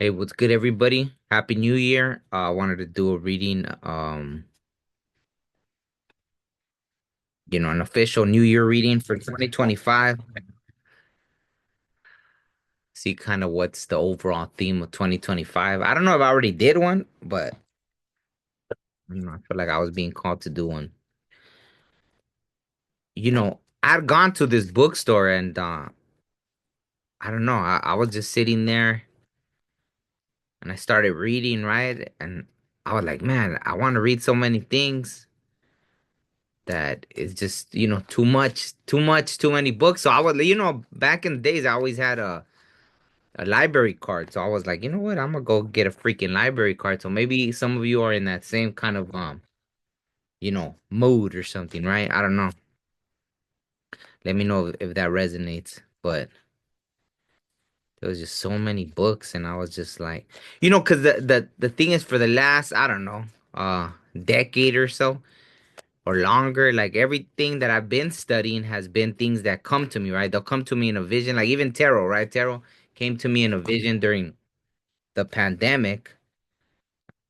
Hey, what's good, everybody? Happy New Year. I wanted to do a reading, an official New Year reading for 2025. See kind of what's the overall theme of 2025. I don't know if I already did one, but I feel like I was being called to do one. I'd gone to this bookstore and I don't know, I was just sitting there and I started reading, right? And I was like, man, I want to read so many things that is just too many books. So I was, back in the days I always had a library card. So I was like, you know what, I'm gonna go get a freaking library card. So maybe some of you are in that same kind of mood or something, right? I don't know. Let me know if that resonates. But there was just so many books and I was just like, because the thing is, for the last, I don't know, decade or so or longer, like everything that I've been studying has been things that come to me, right? They'll come to me in a vision, like even tarot, right? Tarot came to me in a vision during the pandemic,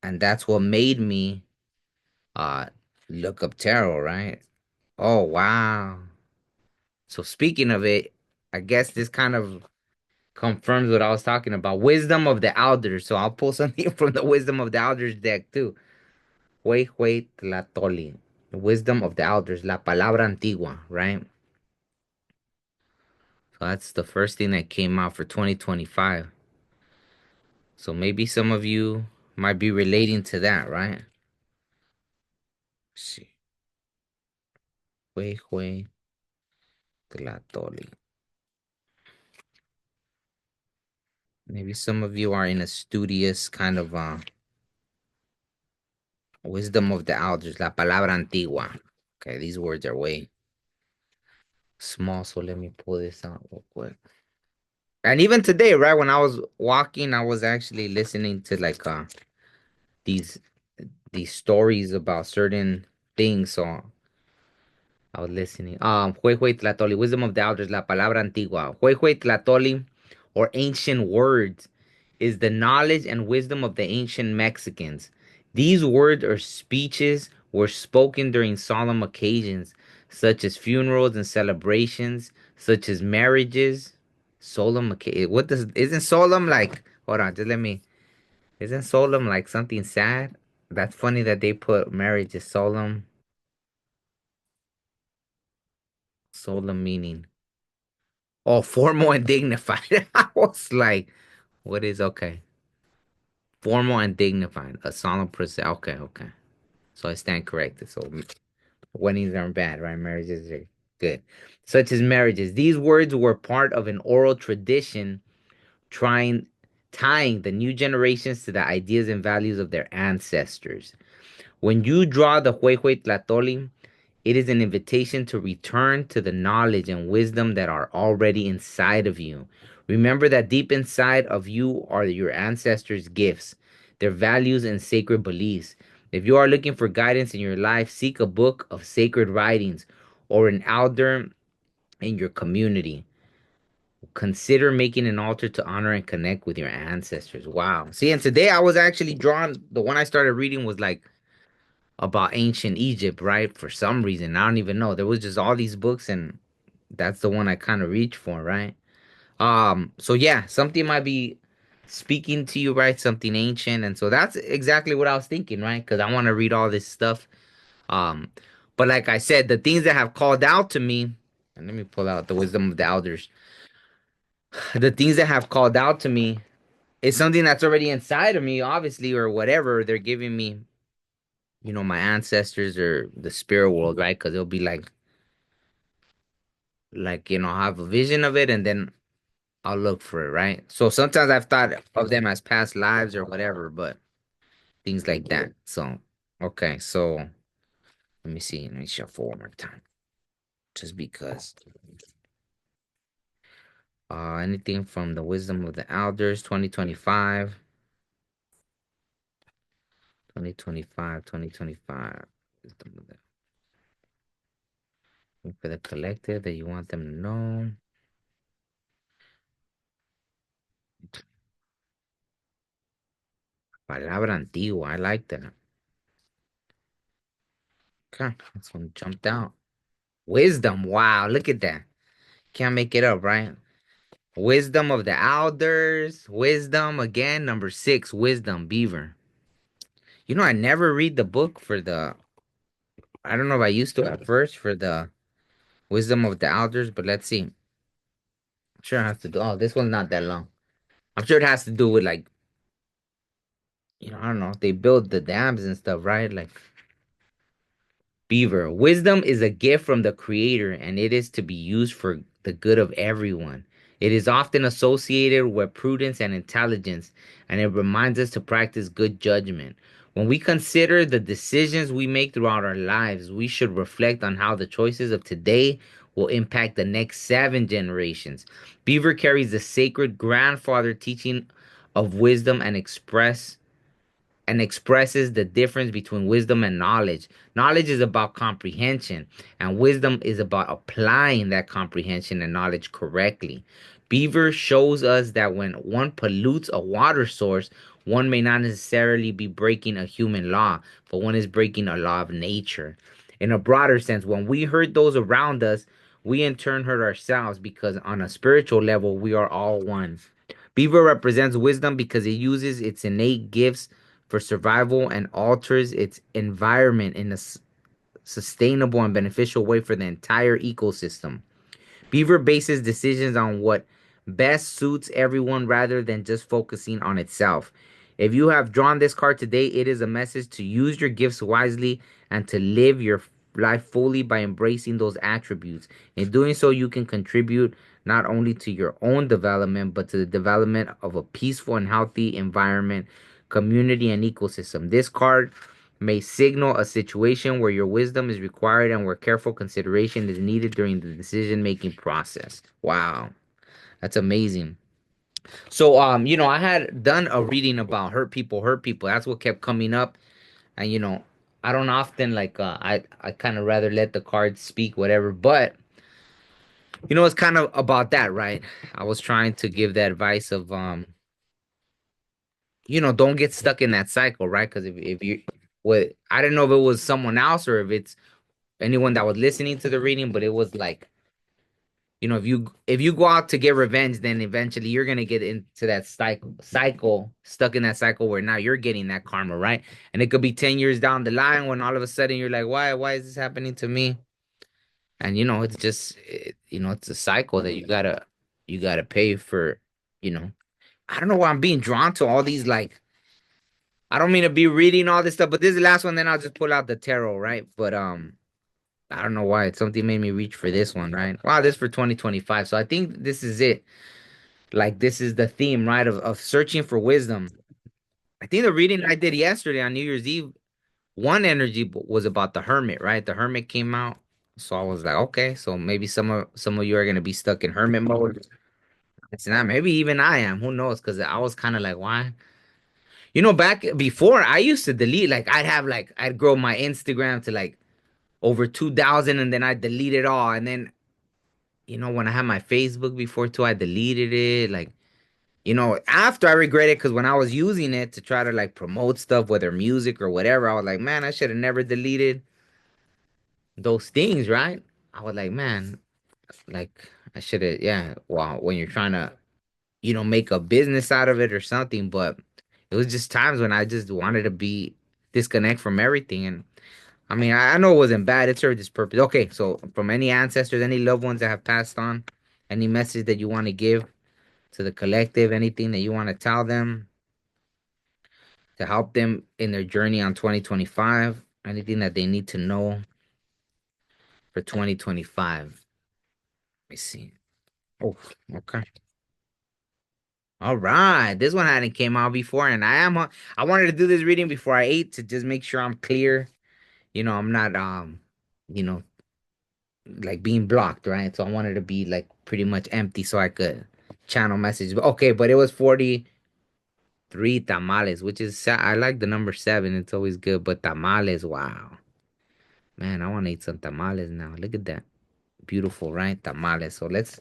and that's what made me uh look up tarot, right? Oh, wow. So speaking of it, I guess this kind of confirms what I was talking about. Wisdom of the Elders. So I'll pull something from the Wisdom of the Elders deck too. Hue Tlatoli. The Wisdom of the Elders, La Palabra Antigua, right? So that's the first thing that came out for 2025. So maybe some of you might be relating to that, right? Let's see. Hue Tlatoli. Maybe some of you are in a studious kind of wisdom of the elders, la palabra antigua. Okay, these words are way small, so let me pull this out real quick. And even today, right, when I was walking, I was actually listening to like these these stories about certain things. So I was listening. Hue Tlatoli, wisdom of the elders, la palabra antigua. Hue Tlatoli, or ancient words, is the knowledge and wisdom of the ancient Mexicans. These words or speeches were spoken during solemn occasions, such as funerals and celebrations, such as marriages. Solemn occasion. What does isn't solemn like? Hold on, just let me. Isn't solemn like something sad? That's funny that they put marriage as solemn. Solemn meaning. Oh, formal and dignified. I was like, what is okay? Formal and dignified. A solemn process. Okay, okay. So I stand corrected. So weddings aren't bad, right? Marriages are good. Such as marriages. These words were part of an oral tradition trying tying the new generations to the ideas and values of their ancestors. When you draw the Huehue Tlatoli, it is an invitation to return to the knowledge and wisdom that are already inside of you. Remember that deep inside of you are your ancestors' gifts, their values, and sacred beliefs. If you are looking for guidance in your life, seek a book of sacred writings or an elder in your community. Consider making an altar to honor and connect with your ancestors. Wow. See, and today I was actually drawn, the one I started reading was like about ancient Egypt, right? For some reason, I don't even know. There was just all these books, and that's the one I kind of reached for, right? So yeah, something might be speaking to you, right? Something ancient, and so that's exactly what I was thinking, right? Because I want to read all this stuff. Um, but like I said, the things that have called out to me, and let me pull out the wisdom of the elders. The things that have called out to me is something that's already inside of me, obviously, or whatever they're giving me, my ancestors or the spirit world, right? Because it'll be like, I have a vision of it and then I'll look for it, right? So sometimes I've thought of them as past lives or whatever, but things like that. So, okay, so let me see. Let me shuffle one more time. Just because. Anything from the wisdom of the elders, 2025, 2025, 2025. Wisdom of for the collective that you want them to know. Palabra antigua. I like that. Okay, this one jumped out. Wisdom. Wow, look at that. Can't make it up, right? Wisdom of the elders. Wisdom again. Number six. Wisdom. Beaver. I never read the book for the. I don't know if I used to at first for the wisdom of the elders, but let's see. I'm sure it has to do. Oh, this one's not that long. I'm sure it has to do with like, I don't know. They build the dams and stuff, right? Like Beaver. Wisdom is a gift from the Creator, and it is to be used for the good of everyone. It is often associated with prudence and intelligence, and it reminds us to practice good judgment. When we consider the decisions we make throughout our lives, we should reflect on how the choices of today will impact the next 7 generations. Beaver carries the sacred grandfather teaching of wisdom and expresses the difference between wisdom and knowledge. Knowledge is about comprehension, and wisdom is about applying that comprehension and knowledge correctly. Beaver shows us that when one pollutes a water source, one may not necessarily be breaking a human law, but one is breaking a law of nature. In a broader sense, when we hurt those around us, we in turn hurt ourselves because on a spiritual level, we are all one. Beaver represents wisdom because it uses its innate gifts for survival and alters its environment in a sustainable and beneficial way for the entire ecosystem. Beaver bases decisions on what best suits everyone rather than just focusing on itself. If you have drawn this card today, it is a message to use your gifts wisely and to live your life fully by embracing those attributes. In doing so, you can contribute not only to your own development, but to the development of a peaceful and healthy environment, community, and ecosystem. This card may signal a situation where your wisdom is required and where careful consideration is needed during the decision making process. Wow, that's amazing. So, I had done a reading about hurt people, hurt people. That's what kept coming up, and I don't often like. I kind of rather let the cards speak, whatever. But it's kind of about that, right? I was trying to give the advice of don't get stuck in that cycle, right? Because if you, what I don't know if it was someone else or if it's anyone that was listening to the reading, but it was like, if you go out to get revenge, then eventually you're gonna get into that cycle, stuck in that cycle where now you're getting that karma, right? And it could be 10 years down the line when all of a sudden you're like, why is this happening to me? And it's just it's a cycle that you gotta pay for, you know. I don't know why I'm being drawn to all these like I don't mean to be reading all this stuff, but this is the last one, then I'll just pull out the tarot, right? But I don't know why. Something made me reach for this one, right? Wow, this for 2025. So I think this is it. Like this is the theme, right? Of searching for wisdom. I think the reading I did yesterday on New Year's Eve, one energy was about the hermit, right? The hermit came out. So I was like, okay, so maybe some of you are gonna be stuck in hermit mode. It's not, maybe even I am. Who knows? Because I was kind of like, why? Back before I used to delete, like I'd grow my Instagram to like over 2,000 and then I delete it all. And then when I had my Facebook before too, I deleted it. Like, after I regret it because when I was using it to try to like promote stuff, whether music or whatever, I was like, man, I should have never deleted those things, right? I was like, man, like I should have, yeah. Well, when you're trying to, make a business out of it or something, but it was just times when I just wanted to be disconnect from everything. And I mean, I know it wasn't bad. It served its purpose. Okay, so from any ancestors, any loved ones that have passed on, any message that you want to give to the collective, anything that you want to tell them to help them in their journey on 2025, anything that they need to know for 2025. Let me see. Oh, okay. All right. This one hadn't came out before, and I wanted to do this reading before I ate to just make sure I'm clear. I'm not you know, like being blocked, right? So I wanted to be like pretty much empty so I could channel message. But okay, but it was 43 tamales, which is I like the number 7. It's always good, but tamales, wow. Man, I want to eat some tamales now. Look at that. Beautiful, right? Tamales. So let's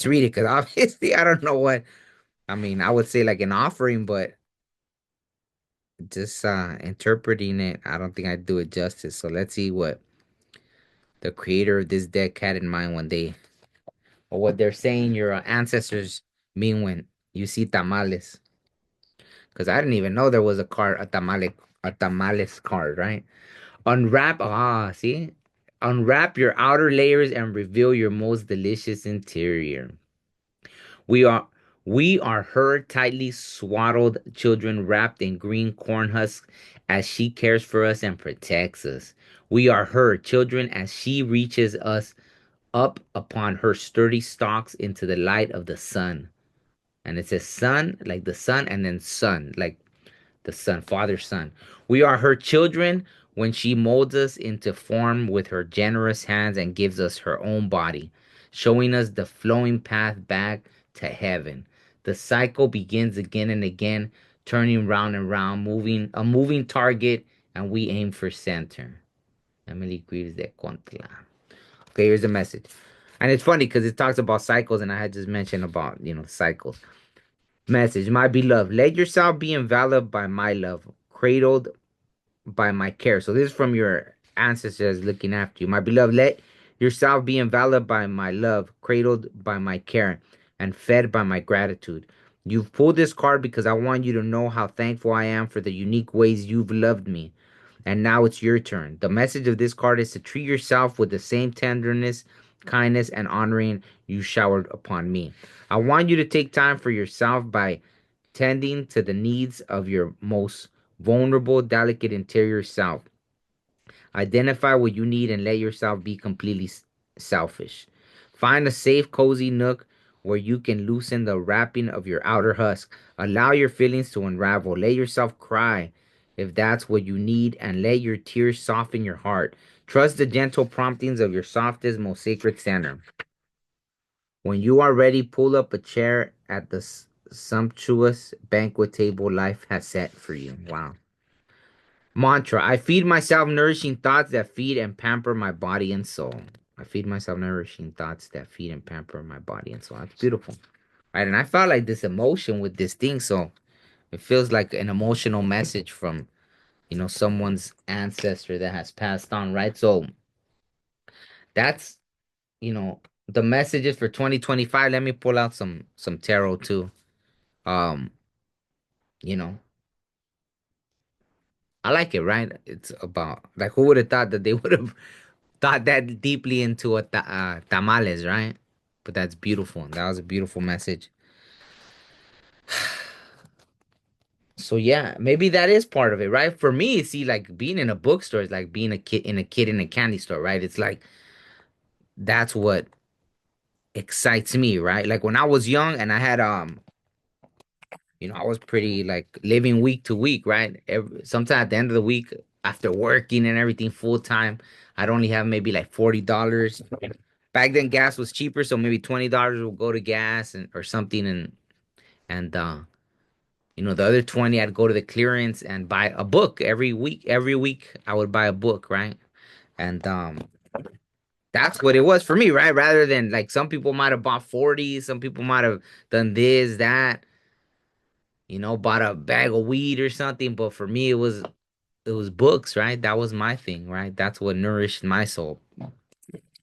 read it because obviously I don't know what I mean. I would say like an offering, but just interpreting it, I don't think I do it justice. So let's see what the creator of this deck had in mind when they, or what they're saying your ancestors mean when you see tamales. Because I didn't even know there was a card, a tamales card, right? See? Unwrap your outer layers and reveal your most delicious interior. We are we are her tightly swaddled children wrapped in green corn husks as she cares for us and protects us. We are her children as she reaches us up upon her sturdy stalks into the light of the sun. And it says sun, like the sun, and then son, like the Son, Father, Son. We are her children when she molds us into form with her generous hands and gives us her own body, showing us the flowing path back to heaven. The cycle begins again and again, turning round and round, moving a moving target, and we aim for center. Emily Greaves de Contla. Okay, here's the message. And it's funny because it talks about cycles, and I had just mentioned about, cycles. Message, my beloved, let yourself be enveloped by my love, cradled by my care. So this is from your ancestors looking after you. My beloved, let yourself be enveloped by my love, cradled by my care, and fed by my gratitude. You've pulled this card because I want you to know how thankful I am for the unique ways you've loved me. And now it's your turn. The message of this card is to treat yourself with the same tenderness, kindness, and honoring you showered upon me. I want you to take time for yourself by tending to the needs of your most vulnerable, delicate interior self. Identify what you need and let yourself be completely selfish. Find a safe, cozy nook where you can loosen the wrapping of your outer husk. Allow your feelings to unravel. Let yourself cry if that's what you need, and let your tears soften your heart. Trust the gentle promptings of your softest, most sacred center. When you are ready, pull up a chair at the sumptuous banquet table life has set for you. Wow. Mantra, I feed myself nourishing thoughts that feed and pamper my body and soul. I feed myself nourishing thoughts that feed and pamper my body and soul. That's beautiful. Right. And I felt like this emotion with this thing. So it feels like an emotional message from, someone's ancestor that has passed on. Right. So that's, you know, the messages for 2025. Let me pull out some tarot too. Um, you know, I like it, right? It's about like who would have thought that they would have thought that deeply into tamales, right? But that's beautiful. That was a beautiful message. So yeah, maybe that is part of it, right? For me, see, like being in a bookstore is like being a kid in a candy store, right? It's like that's what excites me, right? Like when I was young and I had I was pretty like living week to week, right? Sometimes at the end of the week, after working and everything full time, I'd only have maybe like $40. Back then gas was cheaper, so maybe $20 would go to gas and or something, and the other 20 I'd go to the clearance and buy a book every week. Every week I would buy a book, right? And that's what it was for me, right? Rather than like some people might have bought 40, some people might have done this, that, bought a bag of weed or something, but for me it was books, right? That was my thing, right? That's what nourished my soul.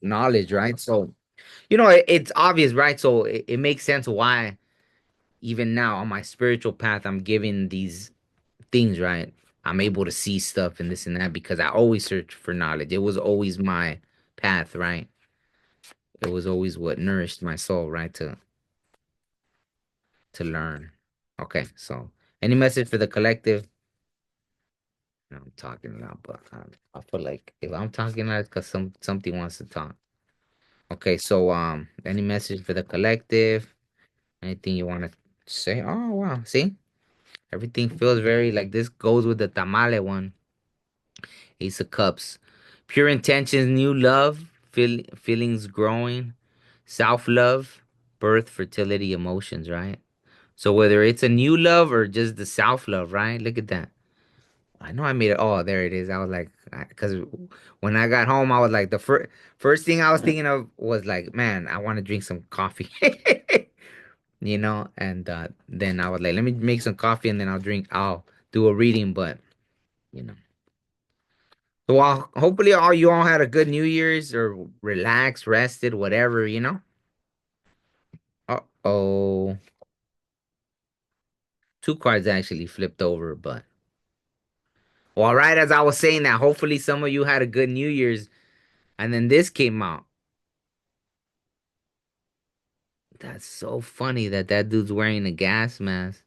Knowledge, right? So, it's obvious, right? So it makes sense why even now on my spiritual path, I'm giving these things, right? I'm able to see stuff and this and that because I always search for knowledge. It was always my path, right? It was always what nourished my soul, right? To learn. Okay, so any message for the collective? No, I'm talking a lot, but I feel like if I'm talking, it's because something wants to talk. Okay, so any message for the collective? Anything you want to say? Oh wow, see, everything feels very like this goes with the tamale one. Ace of Cups. Pure intentions, new love, feelings growing, self love, birth, fertility, emotions, right? So whether it's a new love or just the self love, right? Look at that. I know I made it. Oh, there it is. I was like, because when I got home, I was like, the first thing I was thinking of was like, man, I want to drink some coffee, and then I was like, let me make some coffee and then I'll drink. Oh, do a reading, but you know. So hopefully all had a good New Year's or relaxed, rested, whatever, you know. Uh-oh. Two cards actually flipped over, but well, right as I was saying that, hopefully some of you had a good New Year's, and then this came out. That's so funny that that dude's wearing a gas mask.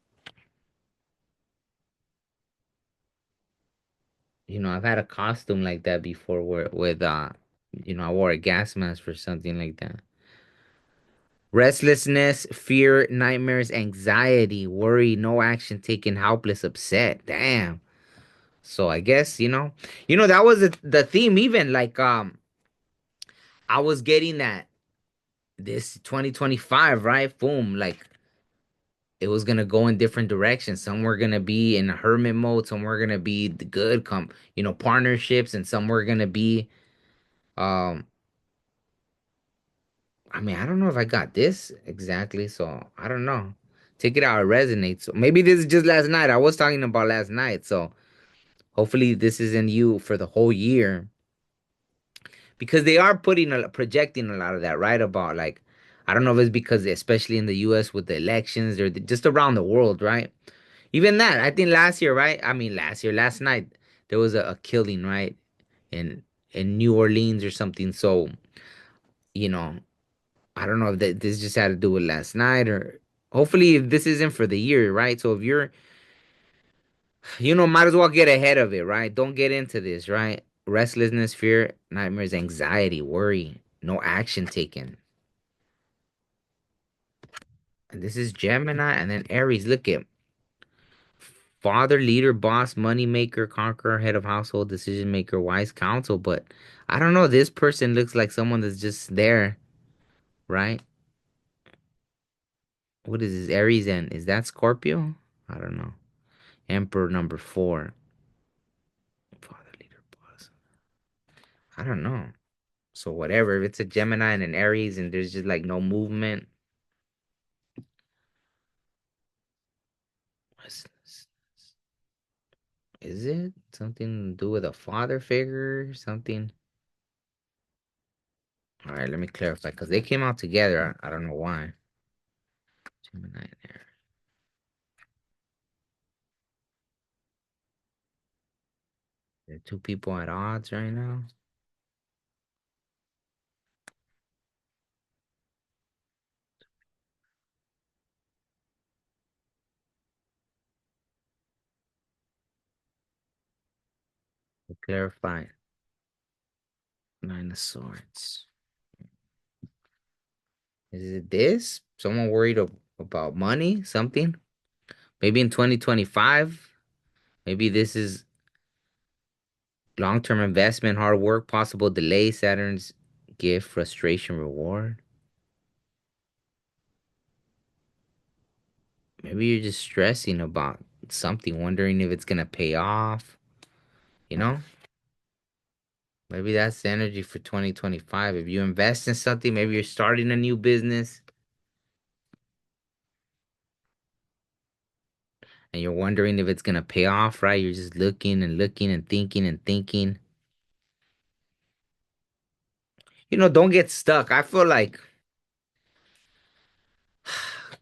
You know, I've had a costume like that before where with I wore a gas mask for something like that. Restlessness, fear, nightmares, anxiety, worry, no action taken, helpless, upset. Damn. So I guess, that was the theme even like I was getting that this 2025, right? Boom, like it was gonna go in different directions. Some were gonna be in a hermit mode, some were gonna be the good partnerships, and some were gonna be um I mean, I don't know if I got this exactly, so I don't know. Take it out, it resonates. So maybe this is just last night. I was talking about last night, so hopefully this is in you for the whole year because they are projecting a lot of that, right? About like, I don't know if it's because especially in the U.S. with the elections or just around the world, right? Even that, I think last year, right? I mean, last night there was a killing, right? In New Orleans or something. So you know, I don't know if this just had to do with last night or hopefully if this isn't for the year, right? So if you're, might as well get ahead of it, right? Don't get into this, right? Restlessness, fear, nightmares, anxiety, worry, no action taken. And this is Gemini and then Aries. Look at father, leader, boss, money maker, conqueror, head of household, decision maker, wise counsel. But I don't know. This person looks like someone that's just there, right? What is this? Aries and is that Scorpio? I don't know. Emperor number four. Father, leader, boss. I don't know. So whatever. If it's a Gemini and an Aries and there's just like no movement, is it something to do with a father figure? Something. All right, let me clarify because they came out together. I don't know why. Gemini and Aries. They're two people at odds right now. To clarify. Nine of Swords. Is it this? Someone worried about money? Something? Maybe in 2025? Maybe this is long-term investment, hard work, possible delay, Saturn's gift, frustration, reward. Maybe you're just stressing about something, wondering if it's gonna pay off, you know? Maybe that's the energy for 2025. If you invest in something, maybe you're starting a new business and you're wondering if it's gonna pay off, right? You're just looking and looking and thinking and thinking. Don't get stuck. I feel like,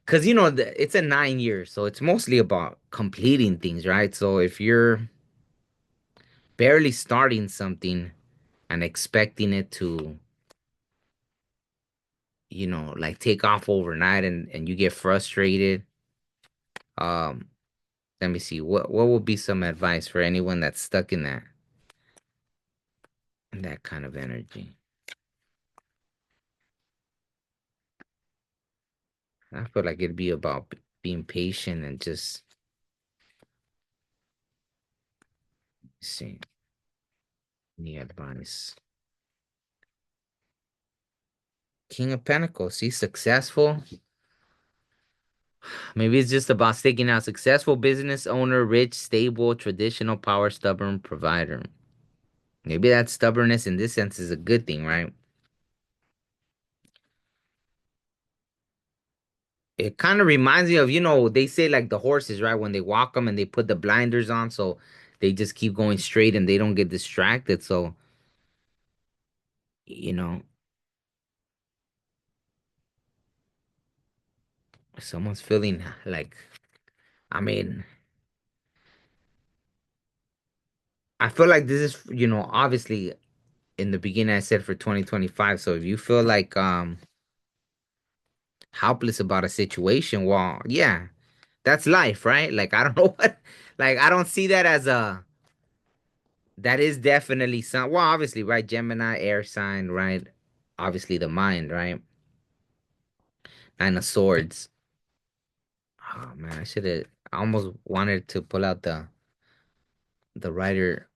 because, it's a 9 years, so it's mostly about completing things, right? So if you're barely starting something and expecting it to, like take off overnight and you get frustrated, um, let me see, what would be some advice for anyone that's stuck in that kind of energy? I feel like it'd be about being patient and just see any advice. King of Pentacles, see, successful. Maybe it's just about sticking out. Successful business owner, rich, stable, traditional, power, stubborn provider. Maybe that stubbornness in this sense is a good thing, right? It kind of reminds me of, they say like the horses, right? When they walk them and they put the blinders on, so they just keep going straight and they don't get distracted. So, you know, someone's feeling like, I mean, I feel like this is, obviously in the beginning I said for 2025. So if you feel like helpless about a situation, well, yeah, that's life, right? Like I don't know what, like I don't see that as that is definitely some, well, obviously, right? Gemini, air sign, right? Obviously the mind, right? Nine of Swords. Oh man, I should have. I almost wanted to pull out the writer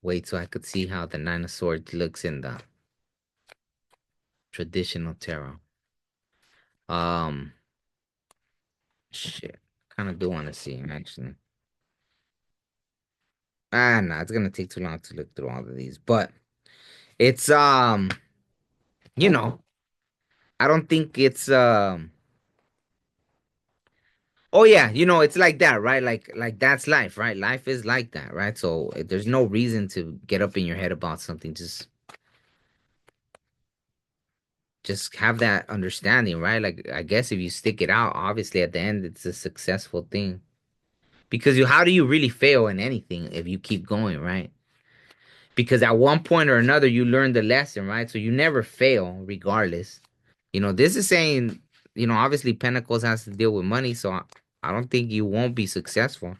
weight so I could see how the Nine of Swords looks in the traditional tarot. Um, shit, kind of do want to see actually. No, it's gonna take too long to look through all of these, but it's you know, I don't think it's Oh yeah, it's like that, right? Like that's life, right? Life is like that, right? So there's no reason to get up in your head about something. Just have that understanding, right? Like I guess if you stick it out, obviously at the end it's a successful thing. Because how do you really fail in anything if you keep going, right? Because at one point or another you learn the lesson, right? So you never fail regardless. This is saying, obviously Pentacles has to deal with money, so I don't think you won't be successful.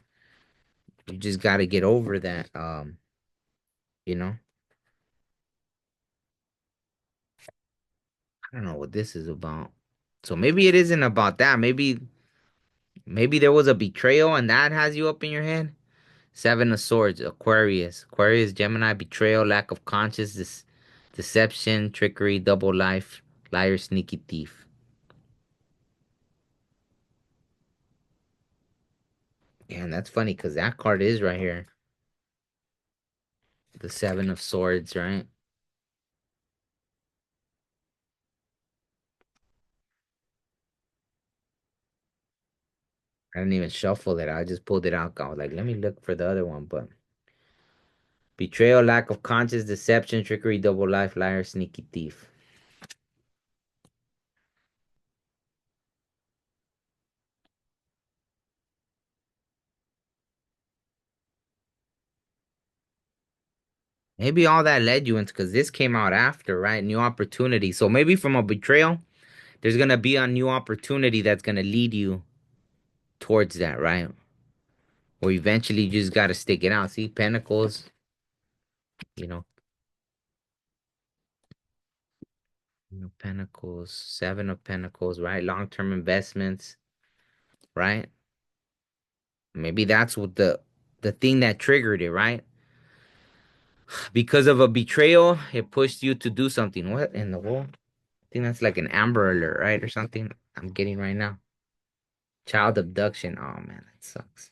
You just got to get over that you know. I don't know what this is about. So maybe it isn't about that. Maybe there was a betrayal and that has you up in your head. Seven of Swords, Aquarius. Aquarius, Gemini, betrayal, lack of conscience, deception, trickery, double life, liar, sneaky thief. Yeah, and that's funny because that card is right here. The Seven of Swords, right? I didn't even shuffle it. I just pulled it out. I was like, let me look for the other one. But betrayal, lack of conscience, deception, trickery, double life, liar, sneaky thief. Maybe all that led you into because this came out after, right? New opportunity. So maybe from a betrayal, there's gonna be a new opportunity that's gonna lead you towards that, right? Or eventually you just gotta stick it out. See, Pentacles, you know, Pentacles, Seven of Pentacles, right? Long-term investments, right? Maybe that's what the thing that triggered it, right? Because of a betrayal, it pushed you to do something. What in the world? I think that's like an Amber Alert, right? Or something I'm getting right now. Child abduction. Oh man, that sucks.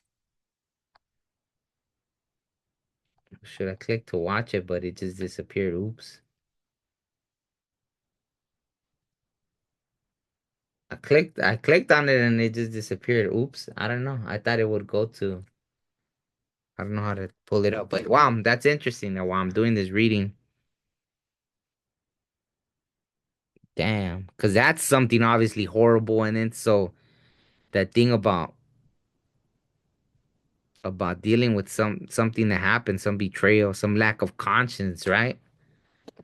Should I click to watch it, but it just disappeared. Oops. I clicked on it and it just disappeared. Oops. I don't know. I thought it would go to, I don't know how to pull it up, but wow, that's interesting that while I'm doing this reading. Damn. Because that's something obviously horrible. And then so that thing about dealing with something that happened, some betrayal, some lack of conscience, right?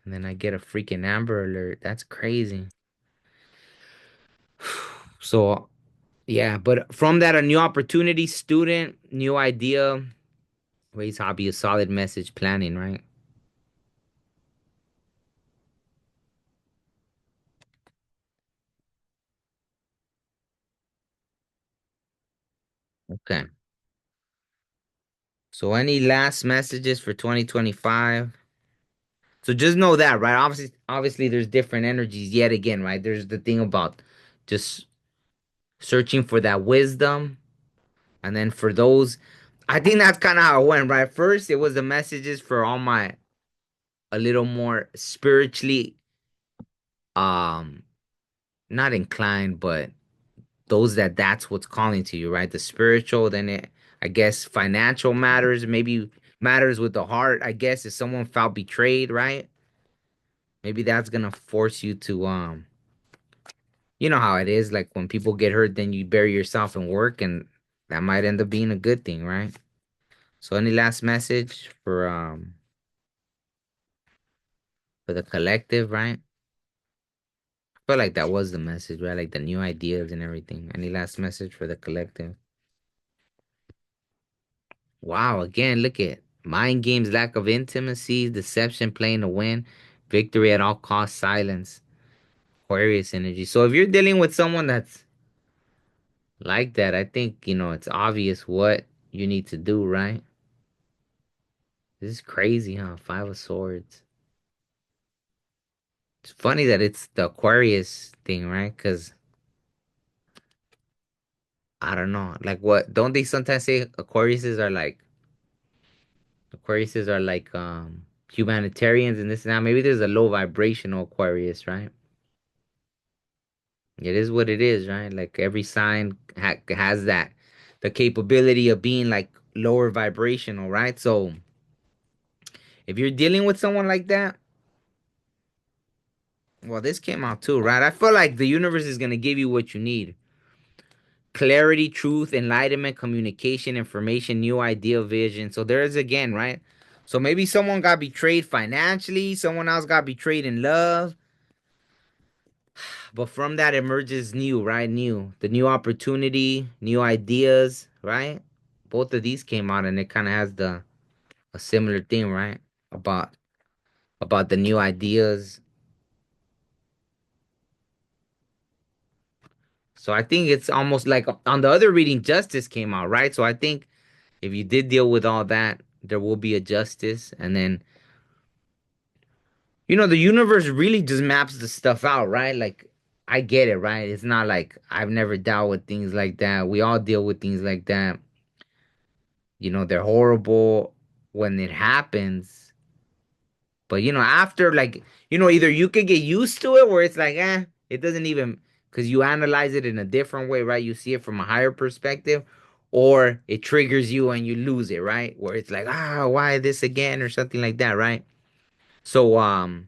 And then I get a freaking Amber Alert. That's crazy. So yeah, but from that, a new opportunity, student, new idea, raise hobby, a solid message, planning, right? Okay. So any last messages for 2025? So just know that, right? Obviously there's different energies yet again, right? There's the thing about just searching for that wisdom. And then for those, I think that's kind of how it went, right? First, it was the messages for all my a little more spiritually um not inclined, but those that's what's calling to you, right? The spiritual, then I guess financial matters, maybe matters with the heart. I guess if someone felt betrayed, right? Maybe that's gonna force you to you know how it is, like when people get hurt, then you bury yourself in work, and that might end up being a good thing, right? So any last message for the collective, right? I feel like that was the message, right? Like the new ideas and everything. Any last message for the collective? Wow, again, look at mind games, lack of intimacy, deception, playing to win, victory at all costs, silence, Aquarius energy. So if you're dealing with someone that's like that, I think, it's obvious what you need to do, right? This is crazy, huh? Five of Swords. It's funny that it's the Aquarius thing, right? Because I don't know. Like what? Don't they sometimes say Aquariuses are like humanitarians and this and that. Maybe there's a low vibrational Aquarius, right? It is what it is, right? Like every sign has that the capability of being like lower vibrational, right? So if you're dealing with someone like that, well, this came out too, right? I feel like the universe is gonna give you what you need. Clarity, truth, enlightenment, communication, information, new idea, vision. So there's again, right? So maybe someone got betrayed financially, someone else got betrayed in love, but from that emerges new, right? New, the new opportunity, new ideas, right? Both of these came out and it kind of has the a similar theme, right? About about the new ideas. So I think it's almost like on the other reading, justice came out, right? So I think if you did deal with all that, there will be a justice. And then, the universe really just maps the stuff out, right? Like, I get it, right? It's not like I've never dealt with things like that. We all deal with things like that. They're horrible when it happens. But, after, like, either you could get used to it where it's like, it doesn't even, because you analyze it in a different way, right? You see it from a higher perspective, or it triggers you and you lose it, right? Where it's like, why this again, or something like that, right? So,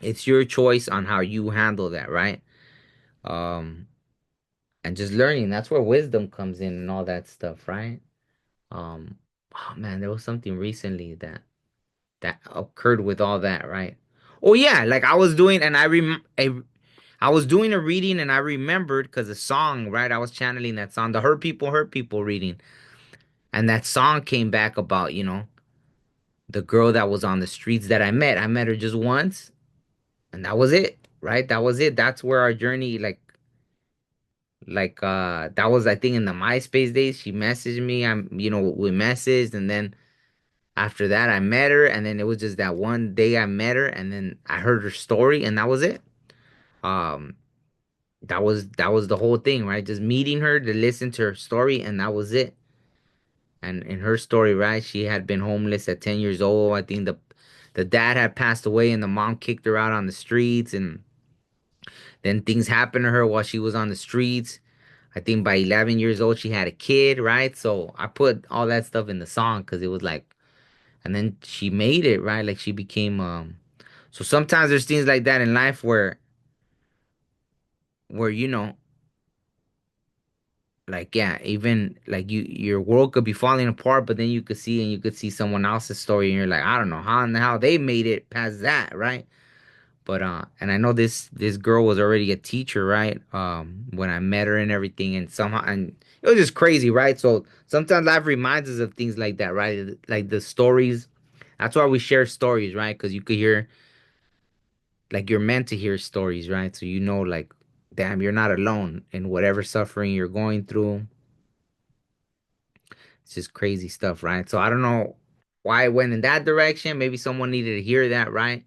it's your choice on how you handle that, right? Um, and just learning. That's where wisdom comes in and all that stuff, right? Um, oh man, there was something recently that occurred with all that, right? Oh yeah, like I was doing, and I was doing a reading, and I remembered because the song, right? I was channeling that song, the Hurt People reading, and that song came back about, the girl that was on the streets that I met. I met her just once, and that was it, right? That was it. That's where our journey, that was I think in the MySpace days. She messaged me. We messaged, and then after that I met her, and then it was just that one day I met her, and then I heard her story, and that was it. Um, that was the whole thing, right? Just meeting her to listen to her story, and that was it. And in her story, right, she had been homeless at 10 years old. I think the dad had passed away, and the mom kicked her out on the streets, and then things happened to her while she was on the streets. I think by 11 years old, she had a kid, right? So I put all that stuff in the song because it was like, and then she made it, right? Like she became, so sometimes there's things like that in life where, like, yeah, even like your world could be falling apart, but then you could see someone else's story and you're like, I don't know how in the hell they made it past that, right? But and I know this girl was already a teacher, right? When I met her and everything, and somehow and it was just crazy, right? So sometimes life reminds us of things like that, right? Like the stories. That's why we share stories, right? Because you could hear, like you're meant to hear stories, right? So like, damn, you're not alone in whatever suffering you're going through. It's just crazy stuff, right? So I don't know why it went in that direction. Maybe someone needed to hear that, right?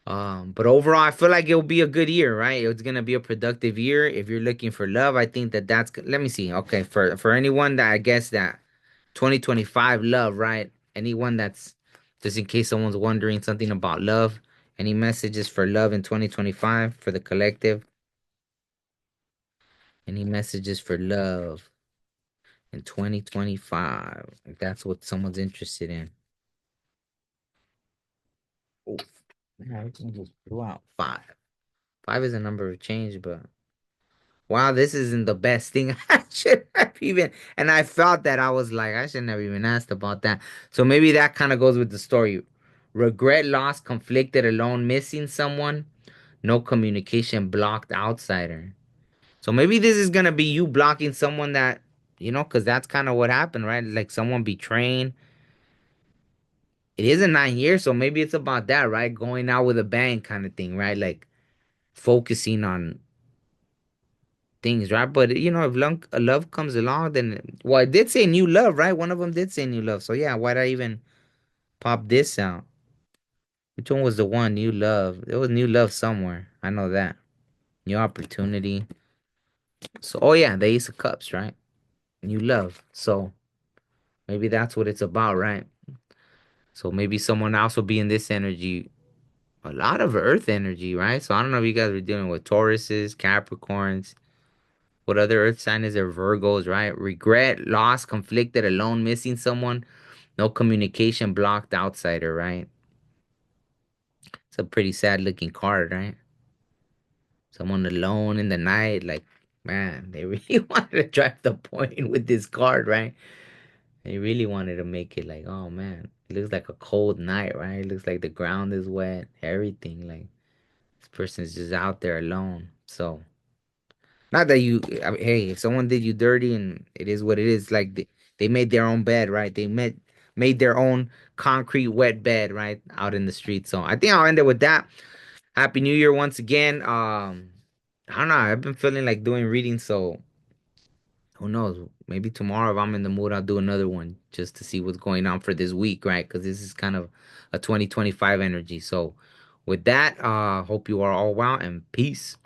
But overall, I feel like it'll be a good year, right? It's gonna be a productive year. If you're looking for love, I think let me see. Okay, for anyone that I guess that 2025 love, right? Anyone that's just in case someone's wondering something about love, any messages for love in 2025 for the collective? Any messages for love in 2025? If that's what someone's interested in. Oof. Man, I just threw out five. Five is a number of change, but wow, this isn't the best thing. I should have even, and I felt that I was like, I shouldn't have even asked about that. So maybe that kind of goes with the story. Regret, loss, conflicted, alone, missing someone, no communication, blocked, outsider. So maybe this is gonna be you blocking someone that, because that's kind of what happened, right? Like someone betraying. It is a 9 years, so maybe it's about that, right? Going out with a bang kind of thing, right? Like focusing on things, right? But if love comes along, then well, it did say new love, right? One of them did say new love. So yeah, why'd I even pop this out? Which one was the one? New love. There was new love somewhere. I know that. New opportunity. So oh yeah, the Ace of Cups, right? New love. So maybe that's what it's about, right? So maybe someone else will be in this energy. A lot of Earth energy, right? So I don't know if you guys are dealing with Tauruses, Capricorns. What other Earth sign is there? Virgos, right? Regret, loss, conflicted, alone, missing someone, no communication, blocked, outsider, right? It's a pretty sad looking card, right? Someone alone in the night, like, man, they really wanted to drive the point with this card, right? They really wanted to make it like, oh man, it looks like a cold night, right? It looks like the ground is wet, everything. Like, this person's just out there alone. So, not that I mean, hey, if someone did you dirty and it is what it is, like they made their own bed, right? Made their own concrete wet bed, right? Out in the street. So I think I'll end it with that. Happy New Year once again. I don't know. I've been feeling like doing reading, so who knows? Maybe tomorrow if I'm in the mood, I'll do another one just to see what's going on for this week, right? Because this is kind of a 2025 energy. So with that, hope you are all well and peace.